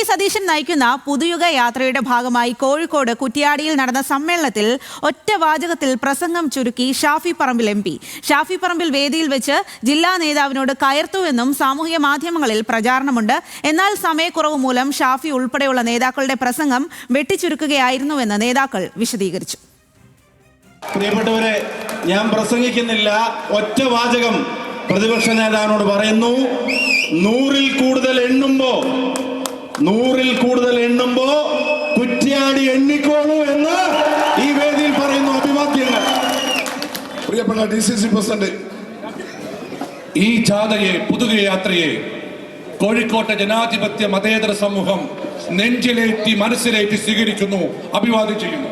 D Satheesan നയിക്കുന്ന പുതുയുഗ യാത്രയുടെ ഭാഗമായി കോഴിക്കോട് കുറ്റ്യാടിയിൽ നടന്ന സമ്മേളനത്തിൽ ഒറ്റ വാചകത്തിൽ പ്രസംഗം ചുരുക്കി ഷാഫി പറമ്പിൽ MP. ഷാഫി പറമ്പിൽ വേദിയിൽ വെച്ച് ജില്ലാ നേതാവിനോട് കയർത്തുവെന്നും സാമൂഹ്യ മാധ്യമങ്ങളിൽ പ്രചാരണമുണ്ട്. എന്നാൽ സമയക്കുറവ് മൂലം ഷാഫി ഉൾപ്പെടെയുള്ള നേതാക്കളുടെ പ്രസംഗം വെട്ടിച്ചുരുക്കുകയായിരുന്നുവെന്ന് നേതാക്കൾ വിശദീകരിച്ചു. പ്രിയപ്പെട്ടവരെ, ഞാൻ പ്രസംഗിക്കുന്നില്ല. ഒറ്റ വാചകം പ്രതിപക്ഷ നേതാവിനോട് പറയുന്നു. 100-ൽ കൂടുതൽ എണ്ണുമ്പോ കുറ്റ്യാടി എണ്ണിക്കോളൂ എന്ന് ഈ വേദിയിൽ പറയുന്നു. അഭിവാദ്യങ്ങൾ. പ്രിയപ്പെട്ട DCC പ്രസിഡന്റ്, ഈ ജാഥയെ, പുതുക യാത്രയെ കോഴിക്കോട്ടെ ജനാധിപത്യ മതേതര സമൂഹം നെഞ്ചിലേറ്റി മനസ്സിലേറ്റി സ്വീകരിക്കുന്നു, അഭിവാദ്യം ചെയ്യുന്നു.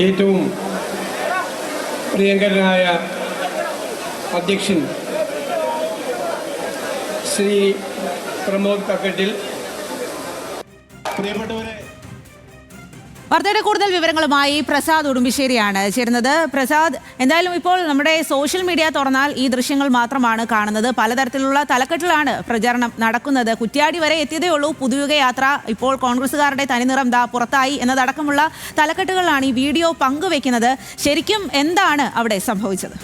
ഏറ്റവും പ്രിയങ്കരനായ അധ്യക്ഷൻ ശ്രീ പ്രമോദ് കക്കട്ടിൽ, പ്രിയപ്പെട്ടവരെ, വാർത്തയുടെ കൂടുതൽ വിവരങ്ങളുമായി പ്രസാദ് ഉടുമ്പിശ്ശേരിയാണ് ചേരുന്നത്. പ്രസാദ്, എന്തായാലും ഇപ്പോൾ നമ്മുടെ സോഷ്യൽ മീഡിയ തുറന്നാൽ ഈ ദൃശ്യങ്ങൾ മാത്രമാണ് കാണുന്നത്. പലതരത്തിലുള്ള തലക്കെട്ടിലാണ് പ്രചാരണം നടക്കുന്നത്. കുറ്റ്യാടി വരെ എത്തിയതേ ഉള്ളൂ പുതുയുഗ യാത്ര. ഇപ്പോൾ കോൺഗ്രസുകാരുടെ തനിനിറം പുറത്തായി എന്നതടക്കമുള്ള തലക്കെട്ടുകളിലാണ് ഈ വീഡിയോ പങ്കുവെക്കുന്നത്. ശരിക്കും എന്താണ് അവിടെ സംഭവിച്ചത്?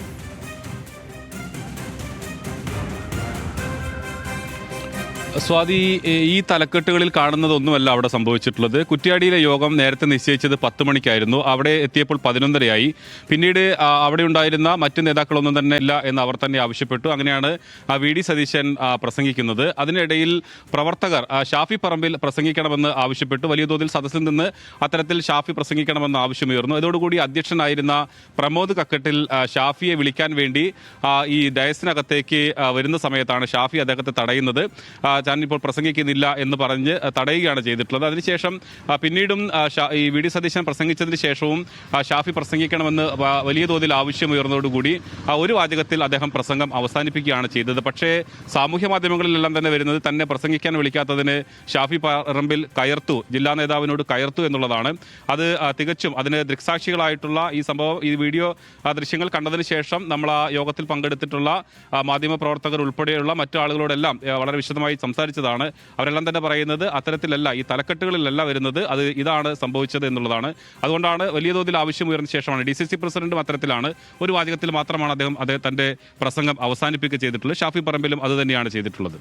സ്വാതി, ഈ തലക്കെട്ടുകളിൽ കാണുന്നതൊന്നുമല്ല അവിടെ സംഭവിച്ചിട്ടുള്ളത്. കുറ്റ്യാടിയിലെ യോഗം നേരത്തെ നിശ്ചയിച്ചത് 10 മണിക്കായിരുന്നു. അവിടെ എത്തിയപ്പോൾ 11:30 പിന്നീട് അവിടെ ഉണ്ടായിരുന്ന മറ്റ് നേതാക്കളൊന്നും തന്നെ ഇല്ല എന്ന് അവർ തന്നെ ആവശ്യപ്പെട്ടു. അങ്ങനെയാണ് VD സതീശൻ പ്രസംഗിക്കുന്നത്. അതിനിടയിൽ പ്രവർത്തകർ ഷാഫി പറമ്പിൽ പ്രസംഗിക്കണമെന്ന് ആവശ്യപ്പെട്ടു. വലിയ തോതിൽ സദസ്സിൽ നിന്ന് അത്തരത്തിൽ ഷാഫി പ്രസംഗിക്കണമെന്ന് ആവശ്യമുയർന്നു. ഇതോടുകൂടി അധ്യക്ഷനായിരുന്ന പ്രമോദ് കക്കട്ടിൽ ഷാഫിയെ വിളിക്കാൻ വേണ്ടി ഈ ഡയസിനകത്തേക്ക് വരുന്ന സമയത്താണ് ഷാഫി അദ്ദേഹത്തെ തടയുന്നത്. ഞാനിപ്പോൾ പ്രസംഗിക്കുന്നില്ല എന്ന് പറഞ്ഞ് തടയുകയാണ് ചെയ്തിട്ടുള്ളത്. അതിനുശേഷം പിന്നീടും ഈ VD സതീശൻ പ്രസംഗിച്ചതിന് ശേഷവും ഷാഫി പ്രസംഗിക്കണമെന്ന് വലിയ തോതിൽ ആവശ്യമുയർന്നതോടുകൂടി ഒരു വാചകത്തിൽ അദ്ദേഹം പ്രസംഗം അവസാനിപ്പിക്കുകയാണ് ചെയ്തത്. പക്ഷേ സാമൂഹ്യ മാധ്യമങ്ങളിലെല്ലാം തന്നെ വരുന്നത് തന്നെ പ്രസംഗിക്കാൻ വിളിക്കാത്തതിന് ഷാഫി പറമ്പിൽ കയർത്തു, ജില്ലാ നേതാവിനോട് കയർത്തു എന്നുള്ളതാണ്. അത് തികച്ചും അതിന് ദൃക്സാക്ഷികളായിട്ടുള്ള ഈ സംഭവം, ഈ വീഡിയോ ദൃശ്യങ്ങൾ കണ്ടതിന് ശേഷം നമ്മൾ ആ യോഗത്തിൽ പങ്കെടുത്തിട്ടുള്ള മാധ്യമപ്രവർത്തകർ ഉൾപ്പെടെയുള്ള മറ്റു ആളുകളോടെല്ലാം വളരെ വിശദമായി സംസാരിച്ചതാണ്. അവരെല്ലാം തന്നെ പറയുന്നത് അത്തരത്തിലല്ല, ഈ തലക്കെട്ടുകളിലല്ല വരുന്നത്, അത് ഇതാണ് സംഭവിച്ചത് എന്നുള്ളതാണ്. അതുകൊണ്ടാണ് വലിയ തോതിൽ ആവശ്യമുയർന്ന ശേഷമാണ് DCC പ്രസിഡന്റും അത്തരത്തിലാണ് ഒരു വാചകത്തിൽ മാത്രമാണ് അദ്ദേഹം തന്റെ പ്രസംഗം അവസാനിപ്പിക്കുക ചെയ്തിട്ടുള്ളത്. ഷാഫി പറമ്പിലും അത് തന്നെയാണ് ചെയ്തിട്ടുള്ളത്.